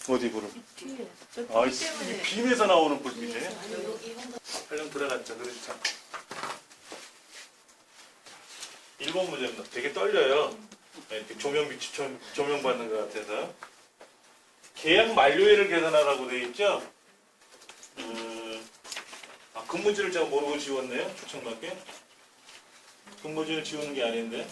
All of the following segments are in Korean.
어디 불은? 뒤에. 저 아, 불 이 때문에. 빔에서 나오는 불빛이네. 여기 활용 들어갔죠. 그렇죠. 1번 문제입니다. 되게 떨려요. 이렇게 조명 빛이 조명 받는 것 같아서. 계약 만료일을 계산하라고 되어 있죠? 근무지를 제가 모르고 지웠네요. 초청밖에. 근무지를 지우는 게 아닌데.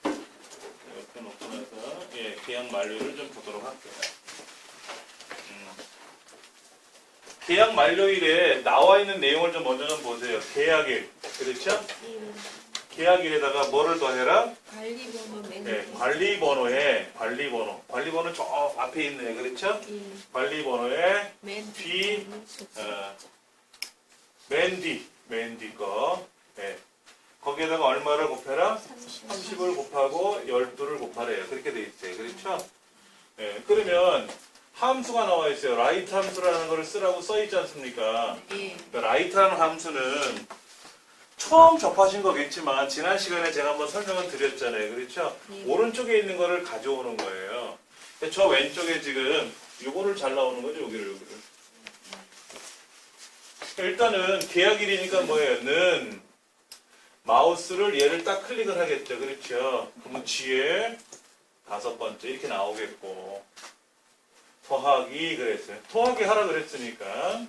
옆에 놓고 나서, 예, 계약 만료일을 좀 보도록 할게요. 계약 만료일에 나와 있는 내용을 좀 먼저 좀 보세요. 계약일. 그렇죠? 계약일에다가 뭐를 더해라? 관리번호 맨. 네, 관리번호. 관리번호 저 앞에 있네요. 그렇죠? 관리번호에 맨 뒤, 맨 뒤 거. 네. 거기에다가 얼마를 곱해라? 30을 곱하고 12를 곱하래요. 그렇게 돼 있어요. 그렇죠? 네, 그러면 함수가 나와 있어요. 라이트 함수라는 거를 쓰라고 써 있지 않습니까? 그러니까 라이트라는 함수는 처음 접하신 거겠지만 지난 시간에 제가 한번 설명을 드렸잖아요. 그렇죠? 오른쪽에 있는 거를 가져오는 거예요. 근데 저 왼쪽에 지금 요거를 잘 나오는 거죠. 여기를. 일단은 계약일이니까 뭐예요? 는 마우스를 얘를 딱 클릭을 하겠죠. 그렇죠? 그러면 뒤에 5번째 이렇게 나오겠고 더하기 그랬어요. 더하기 하라 그랬으니까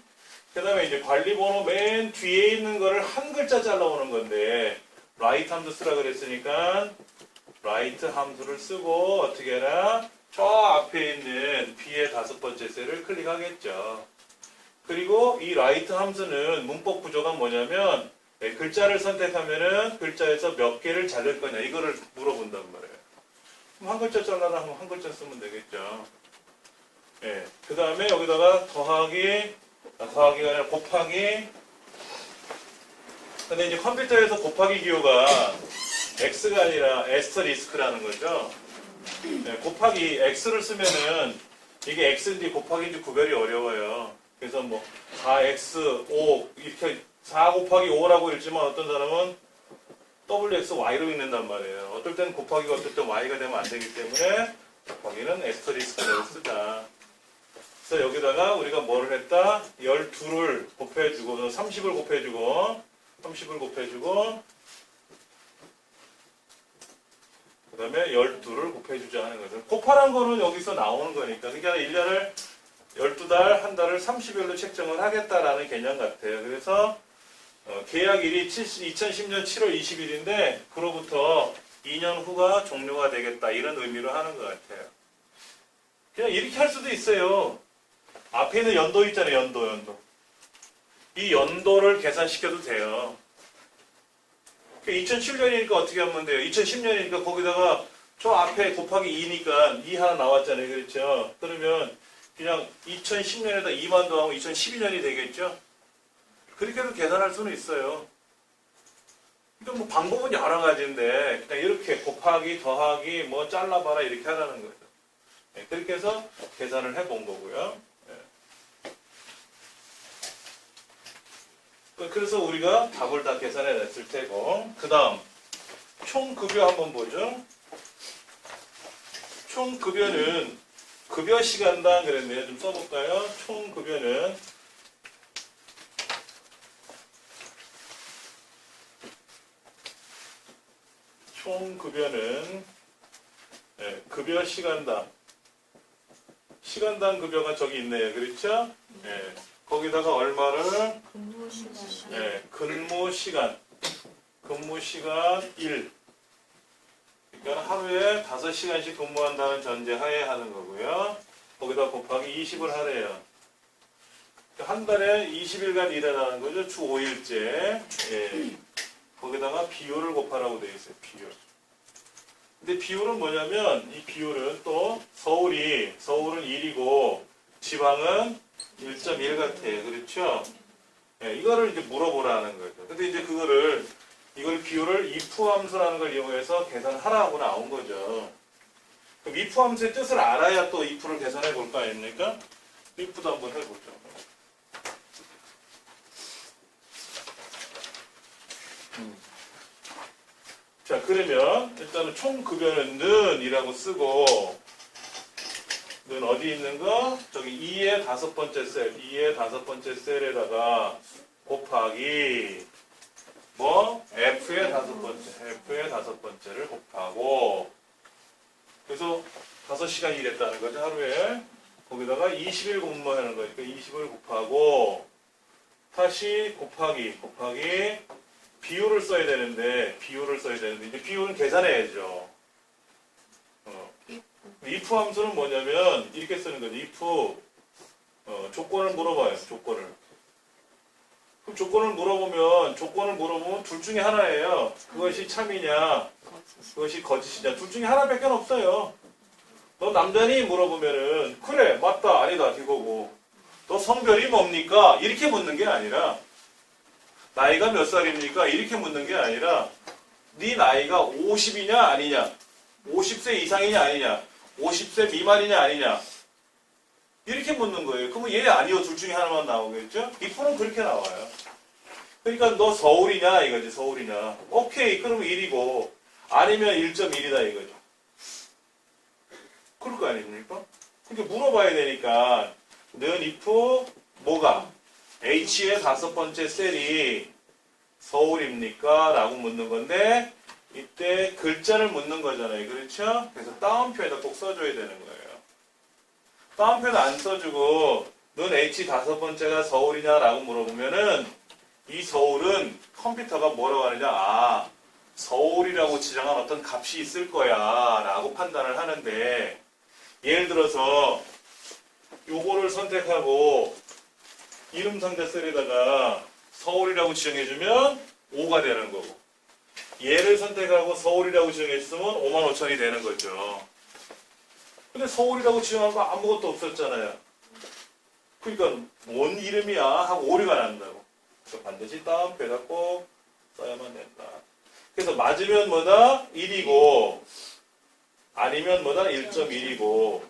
그 다음에 이제 관리번호 맨 뒤에 있는 거를 한 글자 잘라오는 건데 라이트 함수 쓰라 그랬으니까 라이트 함수를 쓰고 어떻게 해라? 저 앞에 있는 B의 5번째 셀을 클릭하겠죠. 그리고 이 라이트 함수는 문법 구조가 뭐냐면 글자를 선택하면은 글자에서 몇 개를 자를 거냐 이거를 물어본단 말이에요. 그럼 한 글자 잘라라 하면 한 글자 쓰면 되겠죠. 예. 그 다음에 여기다가 더하기가 아니라 곱하기. 근데 이제 컴퓨터에서 곱하기 기호가 X가 아니라 에스터리스크라는 거죠. 네, 곱하기 X를 쓰면은 이게 X인지 곱하기인지 구별이 어려워요. 그래서 뭐 4X, 5 이렇게 4 곱하기 5라고 읽지만 어떤 사람은 WX, Y로 읽는단 말이에요. 어떨 때는 곱하기가 어떨 땐 Y가 되면 안 되기 때문에 곱하기는 에스터리스크를 쓰자. 그래서 여기다가 우리가 뭐를 했다? 12를 곱해주고 30을 곱해주고 그 다음에 12를 곱해주자 하는 거죠. 곱하란 거는 여기서 나오는 거니까 그러니까 1년을 12달, 한 달을 30일로 책정을 하겠다라는 개념 같아요. 그래서 계약일이 2010년 7월 20일인데 그로부터 2년 후가 종료가 되겠다 이런 의미로 하는 것 같아요. 그냥 이렇게 할 수도 있어요. 앞에 있는 연도 있잖아요. 연도. 이 연도를 계산시켜도 돼요. 2007년이니까 어떻게 하면 돼요? 2010년이니까 거기다가 저 앞에 곱하기 2니까 2 하나 나왔잖아요. 그렇죠? 그러면 그냥 2010년에다 2만 더하면 2012년이 되겠죠? 그렇게도 계산할 수는 있어요. 그러니까 뭐 방법은 여러 가지인데 그냥 이렇게 곱하기, 더하기, 뭐 잘라봐라 이렇게 하라는 거죠. 네, 그렇게 해서 계산을 해본 거고요. 그래서 우리가 답을 다 계산해 냈을 테고 그 다음 총급여 한번 보죠. 총급여는 급여 시간당 그랬네요. 좀 써볼까요? 총급여는 급여 시간당 급여가 저기 있네요. 그렇죠? 네. 거기다가 얼마를 근무 시간 1 그러니까 하루에 5시간씩 근무한다는 전제하에 하는 거고요. 거기다 곱하기 20을 하래요. 한 달에 20일간 일하라는 거죠. 주 5일째. 예. 거기다가 비율을 곱하라고 되어 있어요. 비율. 근데 비율은 뭐냐면 이 비율은 또 서울은 1이고 지방은 1.1 같아요. 그렇죠? 네, 이거를 이제 물어보라는 거죠. 근데 이제 이걸 비율을 if 함수라는 걸 이용해서 계산하라고 나온 거죠. 그럼 if 함수의 뜻을 알아야 또 if를 계산해 볼 거 아닙니까? if도 한번 해보죠. 자, 그러면 일단은 총급여는 는이라고 쓰고, 는 어디 있는 거? 저기 2의 다섯 번째 셀, 2의 다섯 번째 셀에다가 곱하기 뭐? F의 다섯 번째를 곱하고, 그래서 5시간 일했다는 거죠, 하루에. 거기다가 20일 근무하는 거니까 20을 곱하고, 다시 곱하기, 비율을 써야 되는데, 이제 비율은 계산해야죠. if 함수는 뭐냐면, 이렇게 쓰는 거죠. if, 조건을 물어봐요, 조건을. 그럼 조건을 물어보면 둘 중에 하나예요. 그것이 참이냐, 그것이 거짓이냐. 둘 중에 하나밖에 없어요. 너 남자니? 물어보면은, 그래, 맞다, 아니다, 이거고. 너 성별이 뭡니까? 이렇게 묻는 게 아니라, 나이가 몇 살입니까? 이렇게 묻는 게 아니라, 네 나이가 50이냐, 아니냐, 50세 이상이냐, 아니냐, 50세 미만이냐, 아니냐, 이렇게 묻는 거예요. 그러면 얘 아니요, 둘 중에 하나만 나오겠죠? if는 그렇게 나와요. 그러니까 너 서울이냐, 이거지, 서울이냐. 오케이, 그러면 1이고, 아니면 1.1이다, 이거죠. 그럴 거 아닙니까? 그러니까 물어봐야 되니까, 는 if, 뭐가? H의 다섯 번째 셀이 서울입니까? 라고 묻는 건데, 이때 글자를 묻는 거잖아요. 그렇죠? 그래서 따옴표에다 꼭 써줘야 되는 거예요. 따옴표는 안 써주고, 는 H 다섯 번째가 서울이냐? 라고 물어보면은, 이 서울은 컴퓨터가 뭐라고 하느냐? 아, 서울이라고 지정한 어떤 값이 있을 거야. 라고 판단을 하는데, 예를 들어서, 요거를 선택하고, 이름 상자 셀에다가 서울이라고 지정해주면 5가 되는 거고, 얘를 선택하고 서울이라고 지정했으면 55,000이 되는 거죠. 근데 서울이라고 지정한 거 아무것도 없었잖아요. 그러니까 뭔 이름이야 하고 오류가 난다고. 그래서 반드시 따옴표에다 꼭 써야만 된다. 그래서 맞으면 뭐다? 1이고 아니면 뭐다? 1.1이고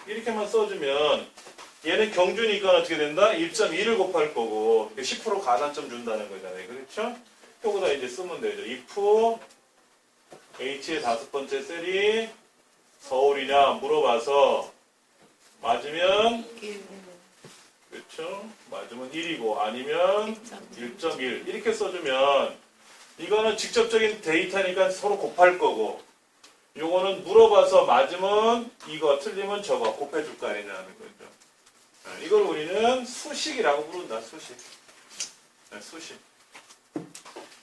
이렇게만 써주면 얘는 경주니까 어떻게 된다? 1.1을 곱할 거고 10% 가산점 준다는 거잖아요. 그렇죠? 여기다 이제 쓰면 되죠. if H의 다섯 번째 셀이 서울이냐 물어봐서 맞으면 1. 그렇죠? 맞으면 1이고 아니면 1.1 이렇게 써주면 이거는 직접적인 데이터니까 서로 곱할 거고 요거는 물어봐서 맞으면 이거 틀리면 저거 곱해줄 거 아니냐는 거죠. 이걸 우리는 수식이라고 부른다. 수식. 수식.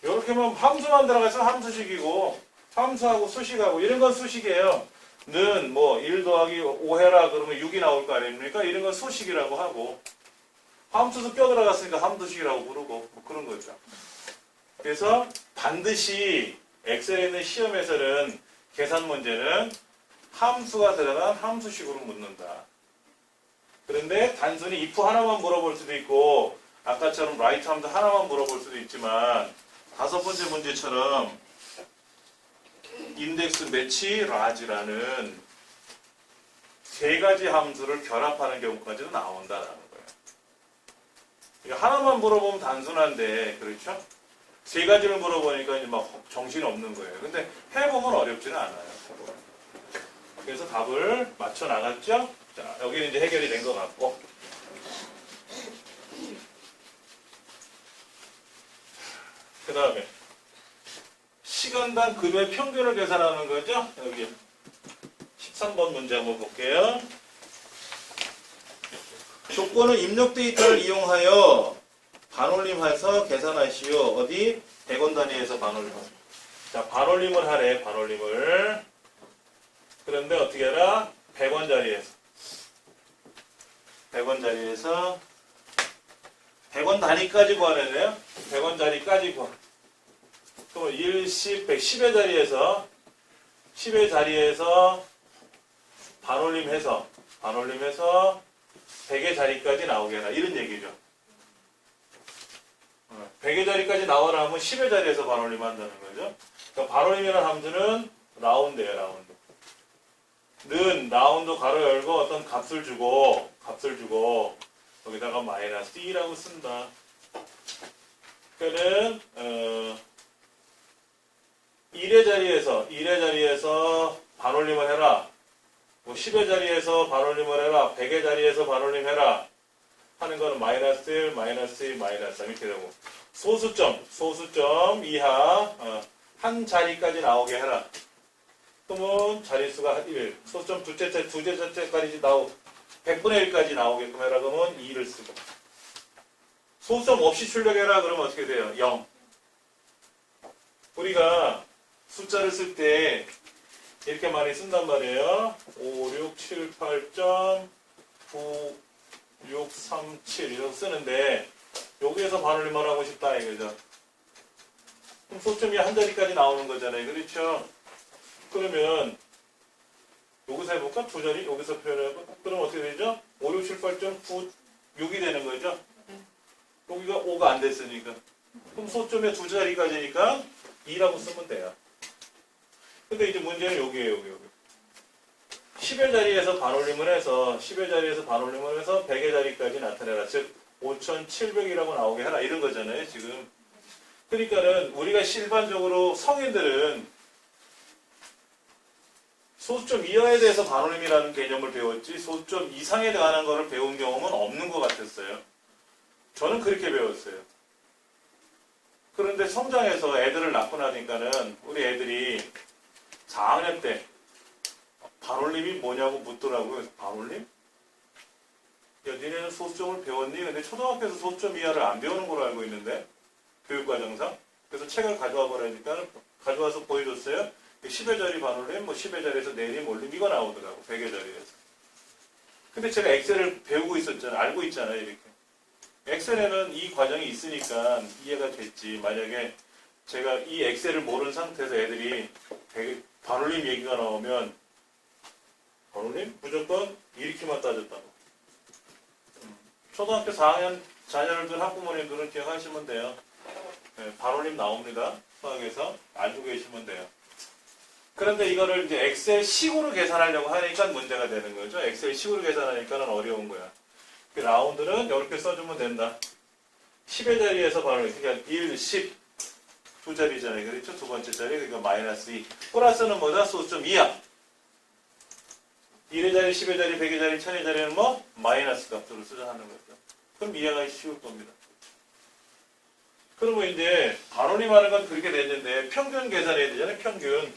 이렇게 하면 함수만 들어가서 함수식이고 함수하고 수식하고 이런 건 수식이에요. 는 뭐 1 더하기 5해라 그러면 6이 나올 거 아닙니까? 이런 건 수식이라고 하고 함수도 껴들어갔으니까 함수식이라고 부르고 뭐 그런 거죠. 그래서 반드시 엑셀에 있는 시험에서는 계산 문제는 함수가 들어간 함수식으로 묻는다. 그런데 단순히 if 하나만 물어볼 수도 있고 아까처럼 right 함수 하나만 물어볼 수도 있지만 다섯 번째 문제처럼 인덱스 매치 라지라는 세 가지 함수를 결합하는 경우까지도 나온다라는 거예요. 그러니까 하나만 물어보면 단순한데 그렇죠? 세 가지를 물어보니까 이제 막 정신이 없는 거예요. 근데 해보면 어렵지는 않아요. 그래서 답을 맞춰 나갔죠? 자, 여기는 이제 해결이 된 것 같고. 그 다음에 시간당 급여의 평균을 계산하는 거죠? 여기 13번 문제 한번 볼게요. 조건은 입력 데이터를 이용하여 반올림해서 계산하시오. 어디? 100원 단위에서 반올림. 자, 반올림을 하래, 반올림을. 그런데 어떻게 해라? 100원짜리에서. 100원짜리에서 100원 단위까지 구하래요. 100원짜리까지 구하. 그러면 1, 10, 100, 10의 자리에서 10의 자리에서 반올림해서 100의 자리까지 나오게 해라. 이런 얘기죠. 100의 자리까지 나와라 하면 10의 자리에서 반올림 한다는 거죠. 그러니까 반올림이라는 함수는 라운드예요, 라운드. 는 라운드 가로 열고 어떤 값을 주고 거기다가 마이너스 D라고 쓴다. 그러니까는 1의 자리에서 반올림을 해라. 뭐 10의 자리에서 반올림을 해라. 100의 자리에서 반올림해라. 하는 거는 마이너스 1, 마이너스 2, 마이너스 3 이렇게 되고 소수점 이하 한 자리까지 나오게 해라. 그러면 자릿수가 1, 소수점 두째 자리까지 나오고 100분의 1까지 나오게끔 해라. 그러면 2를 쓰고 소수점 없이 출력해라. 그러면 어떻게 돼요? 0. 우리가 숫자를 쓸 때 이렇게 많이 쓴단 말이에요. 5, 6, 7, 8점, 9, 6, 3, 7 이렇게 쓰는데 여기에서 반올림을 하고 싶다 이거죠. 그럼 소점이 한 자리까지 나오는 거잖아요. 그렇죠? 그러면 여기서 해볼까? 두 자리? 여기서 표현해볼까? 그럼 어떻게 되죠? 5, 6, 7, 8점, 9, 6이 되는 거죠? 여기가 5가 안 됐으니까. 그럼 소점의 두 자리까지니까 2라고 쓰면 돼요. 근데 이제 문제는 여기에요. 여기. 10의 자리에서 반올림을 해서 10의 자리에서 반올림을 해서 100의 자리까지 나타내라. 즉 5700이라고 나오게 하라. 이런 거잖아요. 지금. 그러니까는 우리가 일반적으로 성인들은 소수점 이하에 대해서 반올림이라는 개념을 배웠지 소수점 이상에 관한 거를 배운 경험은 없는 것 같았어요. 저는 그렇게 배웠어요. 그런데 성장해서 애들을 낳고 나니까는 우리 애들이 4학년 때 반올림이 뭐냐고 묻더라고요. 반올림? 야, 니네는 소수점을 배웠니? 근데 초등학교에서 소수점 이하를 안 배우는 걸로 알고 있는데 교육과정상. 그래서 책을 가져와 보라니까 가져와서 보여줬어요. 10의 자리 반올림, 뭐 10의 자리에서 내림, 올림 이거 나오더라고. 100의 자리에서. 근데 제가 엑셀을 배우고 있었잖아요. 알고 있잖아요. 이렇게. 엑셀에는 이 과정이 있으니까 이해가 됐지. 만약에 제가 이 엑셀을 모르는 상태에서 애들이 반올림 얘기가 나오면 반올림? 무조건 이렇게만 따졌다고. 초등학교 4학년 자녀들 학부모님들은 기억하시면 돼요. 네, 반올림 나옵니다. 수학에서 알고 계시면 돼요. 그런데 이거를 이제 엑셀 식으로 계산하려고 하니까 문제가 되는 거죠. 엑셀 식으로 계산하니까는 어려운 거야. 그 라운드는 이렇게 써주면 된다. 10의 자리에서 반올림. 그러니까 1, 10 두 자리잖아요. 그렇죠? 두 번째 자리. 그러니까 마이너스 2. 플러스는 뭐다? 소수점 이하. 1의 자리, 10의 자리, 100의 자리, 1000의 자리는 뭐? 마이너스 값으로 수정하는 거죠. 그럼 이해가 쉬울 겁니다. 그러면 이제 반올림하는 건 그렇게 됐는데 평균 계산해야 되잖아요. 평균.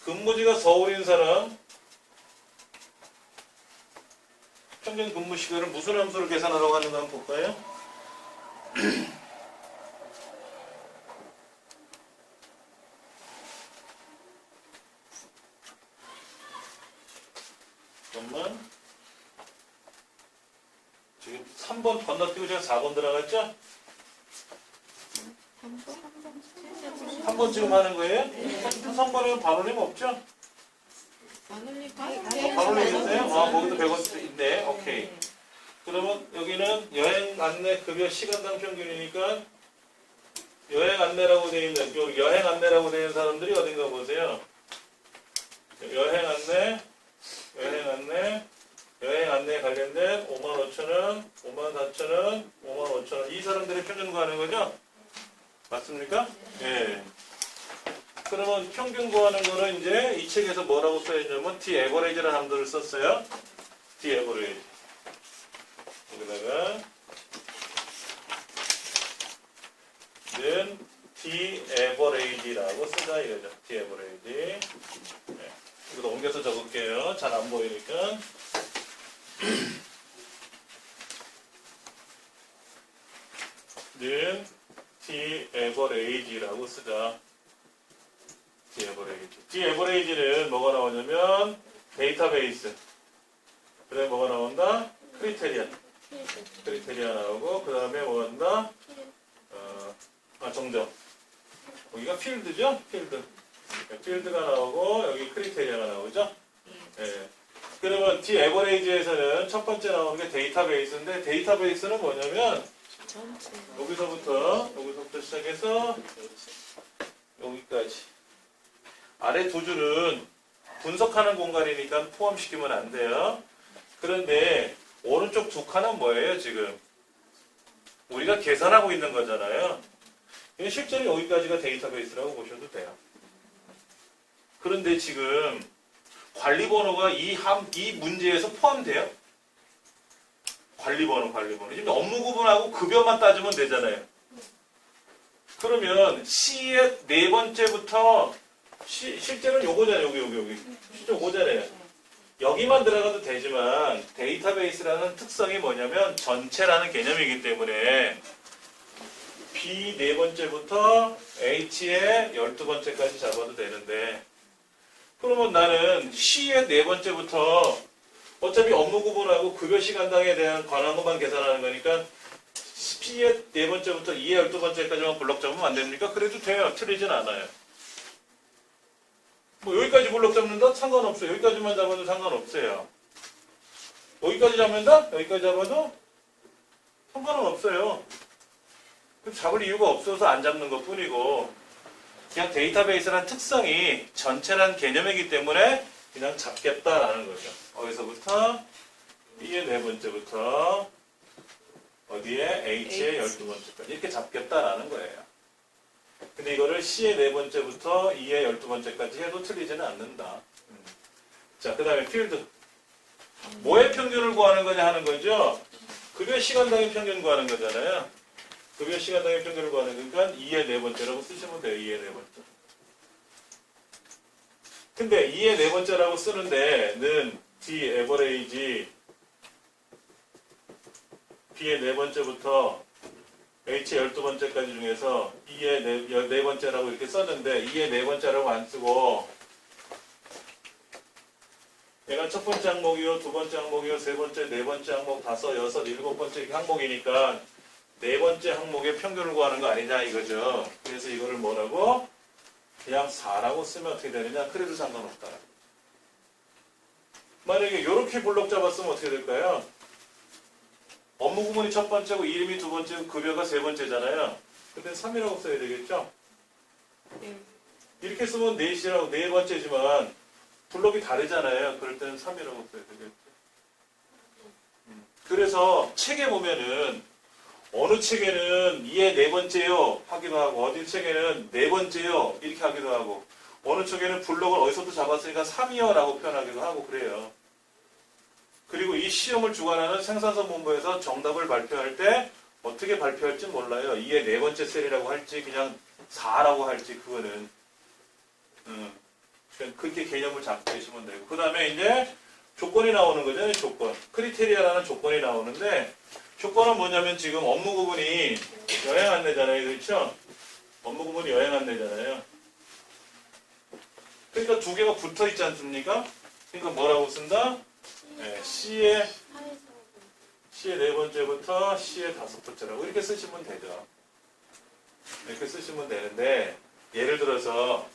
근무지가 서울인 사람 평균 근무 시간을 무슨 함수를 계산하라고 하는가 한번 볼까요? 잠깐만. 지금 3번 건너뛰고 제가 4번 들어갔죠? 3번 지금 하는 거예요? 3번에는 반올림 없죠? 반올림 있어요? 아, 거기도 100원 있네. 오케이. 그러면 여기는 여행 안내 급여 시간당 평균이니까 여행 안내라고 되어 있는, 여행 안내라고 되어 있는 사람들이 어딘가 보세요. 여행 안내 관련된 55,000원, 54,000원, 55,000원. 이 사람들의 평균 구하는 거죠? 맞습니까? 예. 그러면 평균 구하는 거는 이제 이 책에서 뭐라고 써있냐면 D-average라는 함수를 썼어요. D-average. 여기다가 는 D-average라고 쓰자 이거죠. D-average. 네. 이거 옮겨서 적을게요. 잘 안 보이니까. 는 D-average라고 쓰자. D-average. D-average는 뭐가 나오냐면 데이터베이스. 그 다음에 뭐가 나온다? 크리테리아 나오고 그 다음에 뭐 한다? 정정. 여기가 필드죠? 필드가 나오고 여기 크리테리아가 나오죠? 예. 그러면 D-average에서는 첫 번째 나오는 게 데이터베이스인데 데이터베이스는 뭐냐면 여기서부터 시작해서 여기까지 아래 두 줄은 분석하는 공간이니까 포함시키면 안 돼요. 그런데 오른쪽 두 칸은 뭐예요 지금? 우리가 계산하고 있는 거잖아요. 실제로 여기까지가 데이터베이스라고 보셔도 돼요. 그런데 지금 관리번호가 이 문제에서 포함돼요? 관리번호. 지금 업무 구분하고 급여만 따지면 되잖아요. 그러면 C의 네 번째부터 실제로는 요거잖아요. 여기. 실제 요거잖아요. 여기만 들어가도 되지만 데이터베이스라는 특성이 뭐냐면 전체라는 개념이기 때문에 B 네 번째부터 H의 12번째까지 잡아도 되는데 그러면 나는 C의 네 번째부터 어차피 업무 구분하고 급여 시간당에 대한 관한 것만 계산하는 거니까 P의 네 번째부터 E의 12번째까지만 블럭 잡으면 안 됩니까? 그래도 돼요. 틀리진 않아요. 뭐 여기까지 블럭 잡는다? 상관없어요. 여기까지만 잡아도 상관없어요. 여기까지 잡는다? 여기까지 잡아도 상관은 없어요. 잡을 이유가 없어서 안 잡는 것 뿐이고 그냥 데이터베이스란 특성이 전체란 개념이기 때문에 그냥 잡겠다라는 거죠. 어디서부터? B의 네 번째부터 어디에? H의 12번째까지 이렇게 잡겠다라는 거예요. 근데 이거를 C의 네 번째부터 E의 12번째까지 해도 틀리지는 않는다. 자, 그 다음에 필드. 뭐의 평균을 구하는 거냐 하는 거죠? 급여 시간당의 평균 구하는 거잖아요. 급여 시간당의 평균을 구하는 거니까 2의 네 번째라고 쓰시면 돼요. 2의 네 번째. 근데 2의 네 번째라고 쓰는 데는 D 에버레이지 B의 네 번째부터 H의 12번째까지 중에서 2의 네 번째라고 이렇게 썼는데 2의 네 번째라고 안 쓰고 얘가 첫 번째 항목이요, 두 번째 항목이요, 세 번째, 네 번째 항목, 다섯, 여섯, 일곱 번째 이렇게 항목이니까 네 번째 항목의 평균을 구하는 거 아니냐 이거죠. 그래서 이거를 뭐라고? 그냥 4라고 쓰면 어떻게 되느냐? 그래도 상관없다. 만약에 이렇게 블록 잡았으면 어떻게 될까요? 업무 구분이 첫 번째고 이름이 두 번째고 급여가 세 번째잖아요. 그때 3이라고 써야 되겠죠? 이렇게 쓰면 넷이라고 네 번째지만 블록이 다르잖아요. 그럴 때는 3이라고 써야 되겠죠. 그래서 책에 보면은 어느 책에는 2의 네 번째요 하기도 하고 어디 책에는 네 번째요 이렇게 하기도 하고 어느 책에는 블록을 어디서도 잡았으니까 3이요 라고 표현하기도 하고 그래요. 그리고 이 시험을 주관하는 생산성 본부에서 정답을 발표할 때 어떻게 발표할지 몰라요. 2의 네 번째 셀이라고 할지 그냥 4라고 할지 그거는 그렇게 개념을 잡고 계시면 되고 그 다음에 이제 조건이 나오는 거잖아요. 조건. 크리테리아라는 조건이 나오는데 조건은 뭐냐면 지금 업무 구분이 여행 안내잖아요. 그렇죠? 업무 구분이 여행 안내잖아요. 그러니까 두 개가 붙어 있지 않습니까? 그러니까 뭐라고 쓴다? 네, C의 네 번째부터 C의 다섯 번째라고 이렇게 쓰시면 되죠. 이렇게 쓰시면 되는데 예를 들어서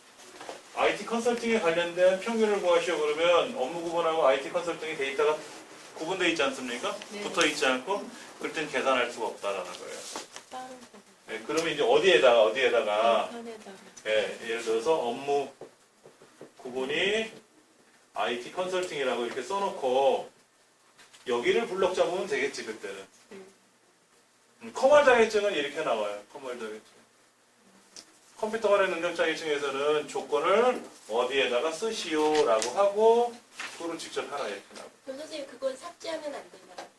IT 컨설팅에 관련된 평균을 구하시오 그러면 업무 구분하고 IT 컨설팅의 데이터가 구분되어 있지 않습니까? 네. 붙어 있지 않고 그럴 땐 계산할 수가 없다라는 거예요. 다른 거. 네, 그러면 이제 어디에다가 판에다가. 네, 예를 들어서 업무 구분이 IT 컨설팅이라고 이렇게 써놓고 여기를 블럭 잡으면 되겠지 그때는. 커멀 자격증은 이렇게 나와요. 커멀 자격증. 컴퓨터 관련 능력 자격증에서는 조건을 어디에다가 쓰시오라고 하고 그거를 직접 하라 이렇게 나와요. 그럼 선생님 그건 삭제하면 안 되나요?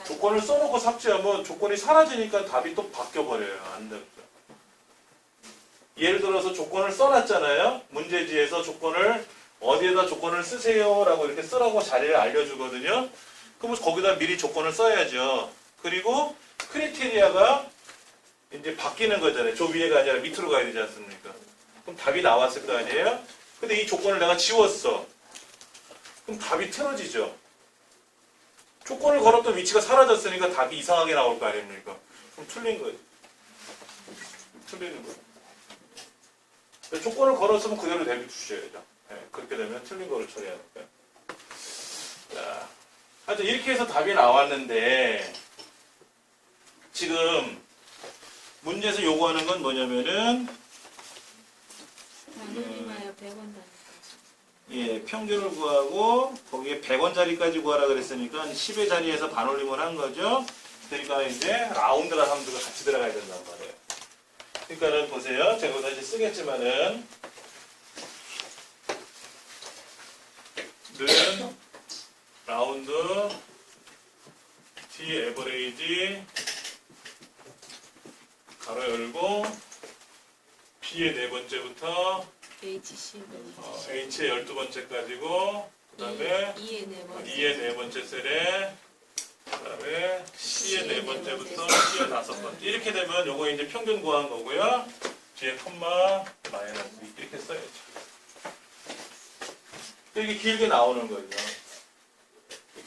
조건을 써놓고 삭제하면 조건이 사라지니까 답이 또 바뀌어버려요. 안 되죠. 예를 들어서 조건을 써놨잖아요. 문제지에서 조건을 어디에다 조건을 쓰세요라고 이렇게 쓰라고 자리를 알려주거든요. 그러면 거기다 미리 조건을 써야죠. 그리고 크리테리아가 이제 바뀌는 거잖아요. 저 위에가 아니라 밑으로 가야 되지 않습니까? 그럼 답이 나왔을 거 아니에요? 근데 이 조건을 내가 지웠어. 그럼 답이 틀어지죠. 조건을 걸었던 위치가 사라졌으니까 답이 이상하게 나올 거 아닙니까? 그럼 틀린 거예요. 틀리는 거예요. 조건을 걸었으면 그대로 내비두셔야죠. 네, 그렇게 되면 틀린 거를 처리하니까. 자, 하여튼 이렇게 해서 답이 나왔는데 지금 문제에서 요구하는 건 뭐냐면은 나누기마요 100원 단위까지. 예, 평균을 구하고 거기에 100원짜리까지 구하라 그랬으니까 10의 자리에서 반올림을 한 거죠. 그러니까 이제 라운드가 함수가 같이 들어가야 된단 말이에요. 그러니까는 보세요. 제가 다시 쓰겠지만은 는 라운드 T 에버레이지 가로 열고 B의 네 번째부터 HC H의 12번째까지고 그 다음에 2의 네 번째. 2의 네 번째 셀에 그 다음에 C의 네 번째부터 C의 다섯 번째 이렇게 되면 요거 이제 평균 구한 거고요. 뒤에 콤마 마이너스 이렇게 써야죠. 이게 길게 나오는 거죠.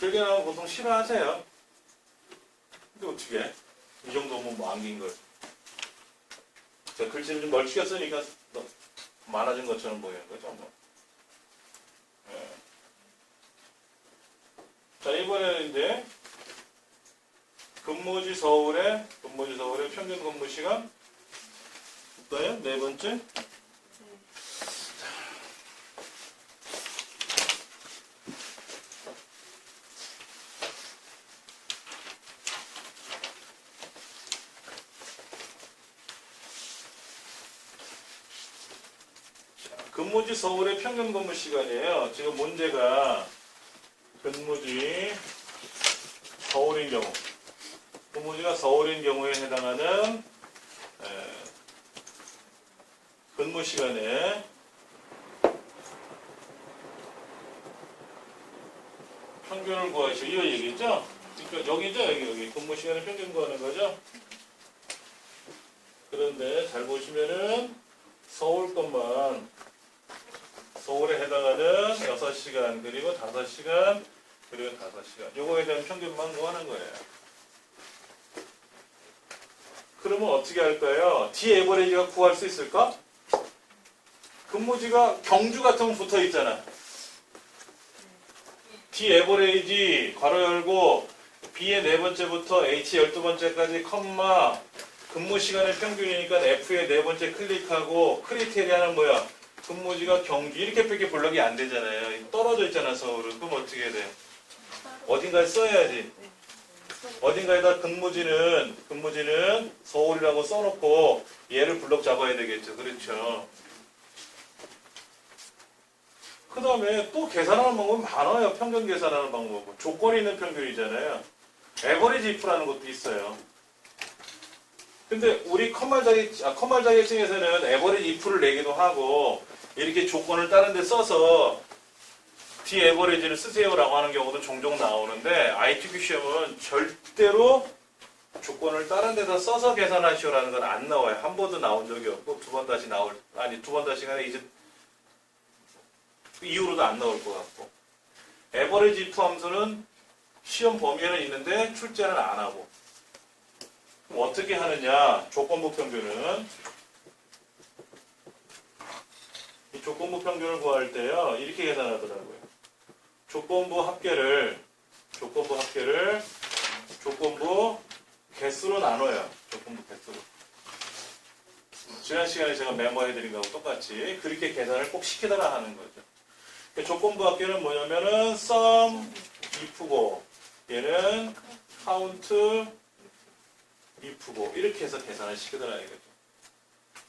길게 나오면 보통 싫어하세요. 근데 어떻게 해? 이 정도면 뭐 안긴 걸. 제가 글씨를 좀 멀찍이 쓰니까 더 많아진 것처럼 보이는 거죠. 뭐. 예. 자, 이번에는 이제 근무지 서울의 평균 근무 시간 볼까요? 네 번째. 근무지 서울의 평균 근무 시간이에요. 지금 문제가 근무지 서울인 경우, 근무지가 서울인 경우에 해당하는 근무 시간에 평균을 구하시오. 이거 얘기죠? 그러니까 여기죠? 여기 근무 시간의 평균 구하는 거죠? 그런데 잘 보시면은 서울 것만 서울에 해당하는 6시간 그리고 5시간 그리고 5시간 요거에 대한 평균만 구하는 거예요. 그러면 어떻게 할까요? D 에버리지가 구할 수 있을까? 근무지가 경주 같은 건 붙어 있잖아. D 에버리지 괄호 열고 B의 네 번째부터 H 12번째까지 컴마 근무 시간의 평균이니까 F의 네 번째 클릭하고 크리테리아는 뭐야? 근무지가 경주 이렇게밖에 블럭이 안 되잖아요. 떨어져 있잖아 서울은. 그럼 어떻게 해야 돼? 어딘가에 써야지. 어딘가에다 근무지는 서울이라고 써놓고 얘를 블럭 잡아야 되겠죠. 그렇죠. 그 다음에 또 계산하는 방법이 많아요. 평균 계산하는 방법은. 조건이 있는 평균이잖아요. 에버리지 if라는 것도 있어요. 근데 우리 컴말 자격증에서는 에버리지 if를 내기도 하고 이렇게 조건을 다른 데 써서 D 에버리지를 쓰세요라고 하는 경우도 종종 나오는데 ITQ 시험은 절대로 조건을 다른 데다 써서 계산하시오라는 건 안 나와요. 한 번도 나온 적이 없고 두 번 다시가 이제 이후로도 안 나올 것 같고 에버리지 if 함수는 시험 범위에는 있는데 출제는 안 하고 그럼 어떻게 하느냐 조건부 평균은 이 조건부 평균을 구할 때요 이렇게 계산하더라고요. 조건부 합계를 조건부 개수로 나눠요. 조건부 개수로. 지난 시간에 제가 메모해드린 거하고 똑같이 그렇게 계산을 꼭 시키더라 하는 거죠. 조건부 합계는 뭐냐면은 sum if고 얘는 count if고 이렇게 해서 계산을 시키더라 이거죠.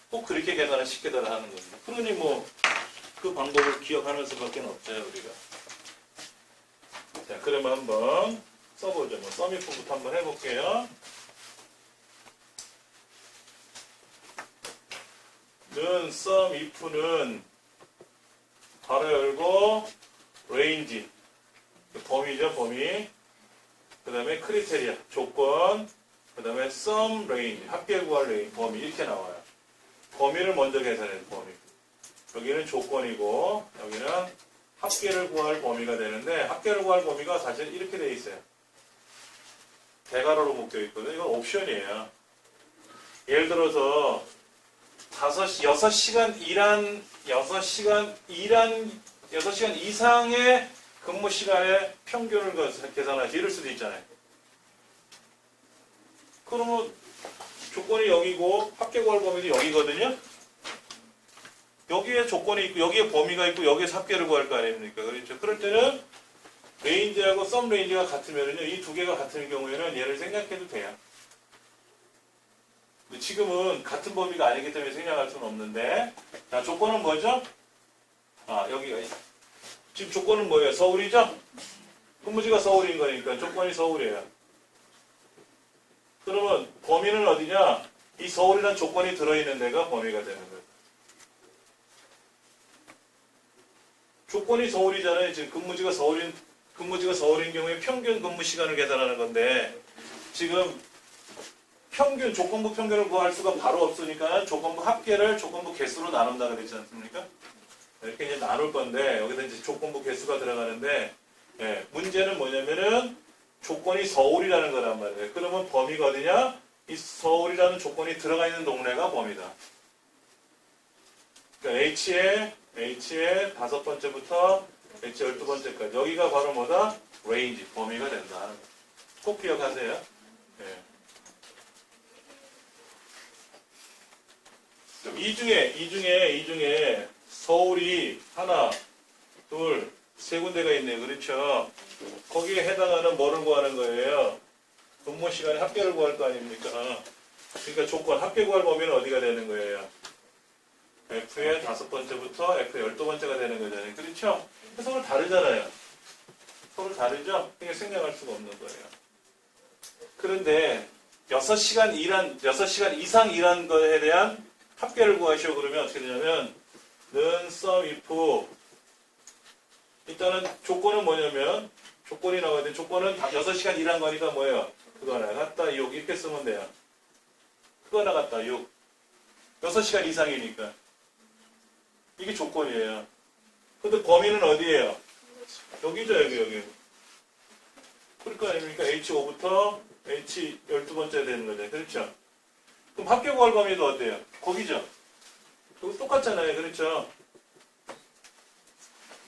꼭 그렇게 계산을 시키더라 하는 겁니다. 그러니 뭐 그 방법을 기억하는 수밖에 없죠 우리가. 자 그러면 한번 써보죠. 뭐 sum if부터 한번 해볼게요. 는 sum if는 괄호 열고 range 범위죠 범위 그 다음에 크리테리아 조건 그 다음에 sum range 합계 구할 range 범위 이렇게 나와요. 범위를 먼저 계산해요. 범위 여기는 조건이고 여기는 합계를 구할 범위가 되는데 합계를 구할 범위가 사실 이렇게 돼 있어요. 대괄호로 묶여 있거든요. 이건 옵션이에요. 예를 들어서 6시간 이상의 근무 시간의 평균을 계산하시 이럴 수도 있잖아요. 그러면 조건이 여기고 합계 구할 범위도 여기거든요. 여기에 조건이 있고 여기에 범위가 있고 여기에서 합계를 구할 거 아닙니까? 그렇죠. 그럴 때는 레인지하고 썸 레인지가 같으면요. 이 두 개가 같은 경우에는 얘를 생략해도 돼요. 근데 지금은 같은 범위가 아니기 때문에 생략할 수는 없는데, 자, 조건은 뭐죠? 아, 여기가, 지금 조건은 뭐예요? 서울이죠? 근무지가 서울인 거니까 조건이 서울이에요. 그러면 범위는 어디냐? 이 서울이라는 조건이 들어있는 데가 범위가 되는 거예요. 조건이 서울이잖아요. 지금 근무지가 서울인 경우에 평균 근무 시간을 계산하는 건데, 지금 평균, 조건부 평균을 구할 수가 바로 없으니까 조건부 합계를 조건부 개수로 나눈다 그랬지 않습니까? 이렇게 이제 나눌 건데, 여기다 이제 조건부 개수가 들어가는데, 예, 문제는 뭐냐면은 조건이 서울이라는 거란 말이에요. 그러면 범위가 어디냐? 이 서울이라는 조건이 들어가 있는 동네가 범위다. 그러니까 H의 5번째부터 H 12번째까지. 여기가 바로 뭐다? range, 범위가 된다. 하는 거. 꼭 기억하세요. 예. 이 중에 서울이 하나, 둘, 세 군데가 있네요. 그렇죠? 거기에 해당하는 뭐를 구하는 거예요? 근무 시간에 합계를 구할 거 아닙니까? 그러니까 조건, 합계 구할 범위는 어디가 되는 거예요? F의 5번째부터 F의 12번째가 되는 거잖아요. 그렇죠? 서로 다르잖아요. 서로 다르죠? 그러니까 생략할 수가 없는 거예요. 그런데 6시간 이상 일한 거에 대한 합계를 구하시오. 그러면 어떻게 되냐면, 는 sum if, 일단은 조건은 뭐냐면, 조건이 나와야 돼. 조건은 6시간 일한 거니까 뭐예요? 그거 하나 같다, 6. 이렇게 쓰면 돼요. 그거 하나 같다, 6. 6시간 이상이니까. 이게 조건이에요. 근데 범위는 어디예요? 여기죠, 여기. 그럴 거 아닙니까? H5부터 H 12번째 되는 거죠. 그렇죠? 그럼 합계 구할 범위도 어때요? 거기죠? 그거 똑같잖아요. 그렇죠?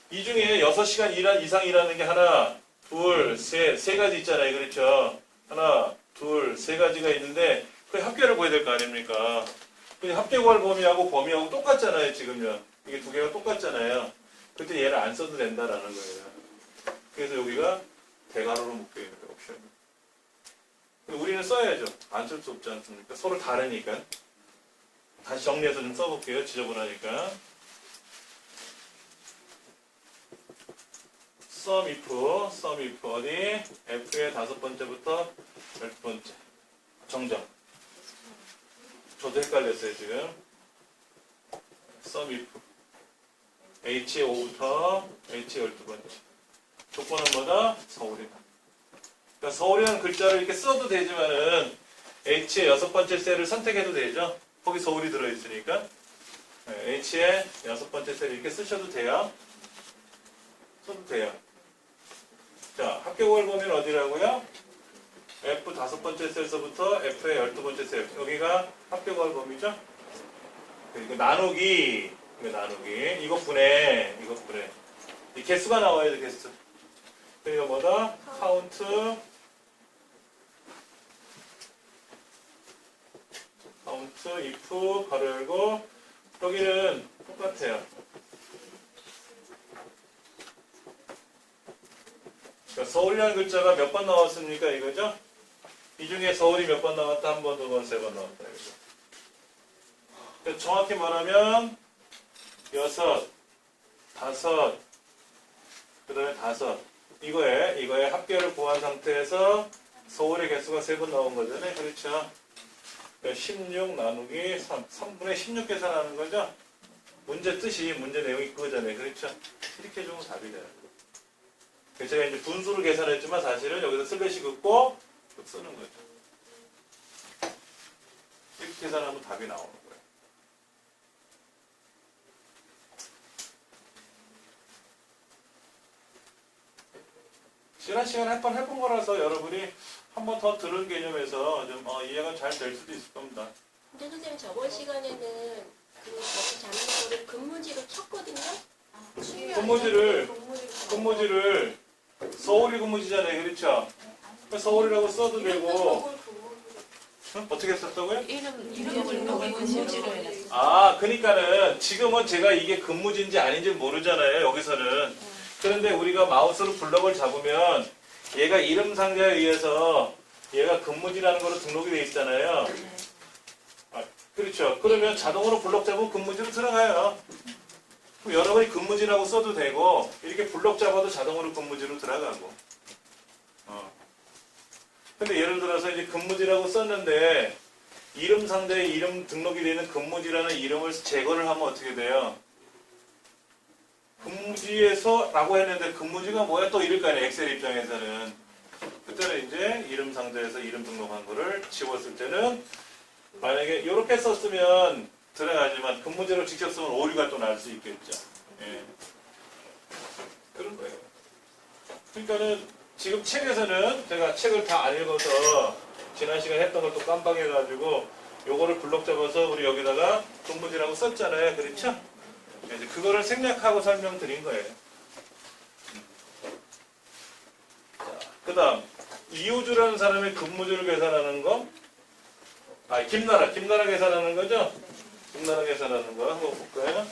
이 중에 6시간 이상 일하는 게 하나, 둘, 세 가지 있잖아요. 그렇죠? 하나, 둘, 세 가지가 있는데, 그 합계를 구해야 될 거 아닙니까? 근데 합계 구할 범위하고 범위하고 똑같잖아요. 지금요. 이게 두 개가 똑같잖아요. 그때 얘를 안 써도 된다라는 거예요. 그래서 여기가 대괄호로 묶여요. 옵션. 우리는 써야죠. 안 쓸 수 없지 않습니까? 서로 다르니까. 다시 정리해서 좀 써볼게요. 지저분하니까. sum if 어디? F의 5번째부터 12번째. 정정. 저도 헷갈렸어요, 지금. sum if. H의 5부터 H의 12번째. 조건은 뭐다? 서울이다. 그러니까 서울이라는 글자를 이렇게 써도 되지만은 H의 6번째 셀을 선택해도 되죠. 거기 서울이 들어있으니까. 네, H의 6번째 셀을 이렇게 쓰셔도 돼요. 써도 돼요. 자, 합계 구할 범위는 어디라고요? F 5번째 셀서부터 F의 12번째 셀. 여기가 합계 구할 범위죠? 그리고 나누기. 이거 분해. 이 개수가 나와야 돼, 개수. 그러니까 뭐다? 카운트 if 가로 열고 여기는 똑같아요. 그러니까 서울이라는 글자가 몇 번 나왔습니까? 이거죠? 이 중에 서울이 몇 번 나왔다? 한 번, 두 번, 세 번 나왔다. 이거죠. 그러니까 정확히 말하면 6, 5, 그 다음에 5. 이거에 합계를 구한 상태에서 서울의 개수가 3번 나온 거잖아요. 그렇죠? 16 나누기 3. 3분의 16 계산하는 거죠? 문제 뜻이, 문제 내용이 그거잖아요. 그렇죠? 이렇게 해주면 답이 돼요. 제가 이제 분수를 계산했지만 사실은 여기서 슬래시 긋고 쓰는 거죠. 이렇게 계산하면 답이 나오는 거예요. 지난 시간에 한 번 해본 거라서 여러분이 한 번 더 들은 개념에서 좀 이해가 잘 될 수도 있을 겁니다. 근데 선생님 저번 시간에는 그 저기 잡는 거를 근무지로 쳤거든요. 근무지를 서울이 근무지잖아요. 그렇죠? 서울이라고 써도 되고 어떻게 썼다고요? 이름을 근무지로 해놨어. 아, 그러니까는 지금은 제가 이게 근무지인지 아닌지 모르잖아요. 여기서는. 그런데 우리가 마우스로 블럭을 잡으면 얘가 이름 상자에 의해서 얘가 근무지라는 거로 등록이 돼 있잖아요. 그렇죠. 그러면 자동으로 블록 잡으면 근무지로 들어가요. 그럼 여러분이 근무지라고 써도 되고 이렇게 블록 잡아도 자동으로 근무지로 들어가고. 근데 예를 들어서 이제 근무지라고 썼는데 이름 상대에 이름 등록이 되는 근무지라는 이름을 제거를 하면 어떻게 돼요? 근무지에서 라고 했는데 근무지가 뭐야? 또 이럴 거 아니에요. 엑셀 입장에서는. 그때는 이제 이름 상대에서 이름 등록한 거를 지웠을 때는 만약에 이렇게 썼으면 들어가지만 근무지로 직접 쓰면 오류가 또 날 수 있겠죠. 예. 그런 거예요. 그러니까는 지금 책에서는 제가 책을 다 안 읽어서 지난 시간에 했던 걸 또 깜빡해가지고 요거를 블록 잡아서 우리 여기다가 근무지라고 썼잖아요. 그렇죠? 이제 그거를 생략하고 설명드린 거예요. 그 다음 이호주라는 사람의 근무지를 계산하는 거. 김나라 계산하는 거죠? 김나라 계산하는 거 한번 볼까요?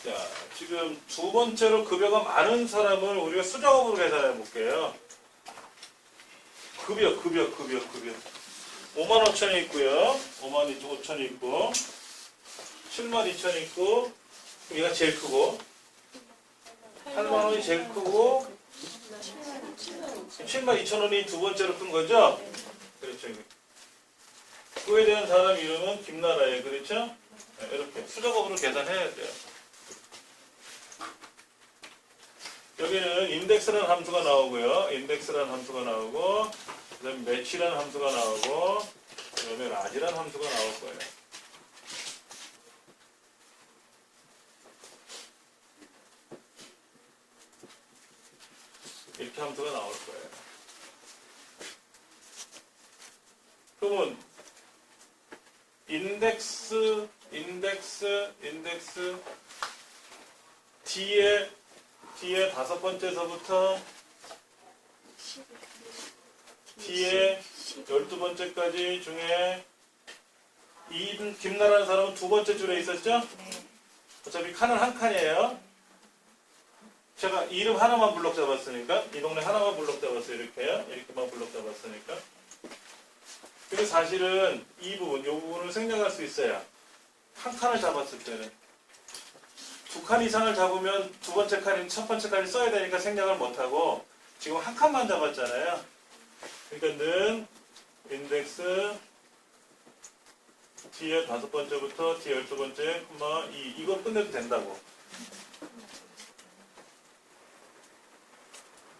자, 지금 두 번째로 급여가 많은 사람을 우리가 수작업으로 계산해 볼게요. 급여. 5만 5천이 있고요. 5만 5천이 있고, 7만 2천이 있고, 얘가 제일 크고, 8만 원이 제일 크고, 7만 2천 원이 두 번째로 큰 거죠? 그렇죠. 그에 대한 사람 이름은 김나라예요. 그렇죠? 네, 이렇게 수작업으로 계산해야 돼요. 여기는 인덱스라는 함수가 나오고요. 인덱스라는 함수가 나오고, 그 다음에 매치라는 함수가 나오고, 그 다음에 라지라는 함수가 나올 거예요. 이렇게 함수가 나올 거예요. 그러면 인덱스 뒤에 다섯 번째서부터 뒤에 12번째까지 중에 김나라는 사람은 두 번째 줄에 있었죠? 어차피 칸은 한 칸이에요. 제가 이름 하나만 블록 잡았으니까 이 동네 하나만 블록 잡았어요. 이렇게요. 이렇게만 블록 잡았으니까. 근데 사실은 이 부분을 생략할 수 있어요. 한 칸을 잡았을 때는. 두 칸 이상을 잡으면 두 번째 칸인 첫 번째 칸이 써야 되니까 생략을 못하고 지금 한 칸만 잡았잖아요. 그러니까 는 인덱스 뒤에 다섯 번째부터 뒤에 12번째 콤마 2 이거 끝내도 된다고.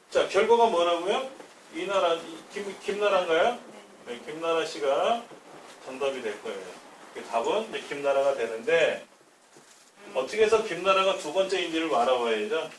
자, 결과가 뭐라고요? 김나라인가요? 네, 김나라 씨가 정답이 될 거예요. 답은 이제 김나라가 되는데 어떻게 해서 김나라가 두 번째인지를 알아봐야죠.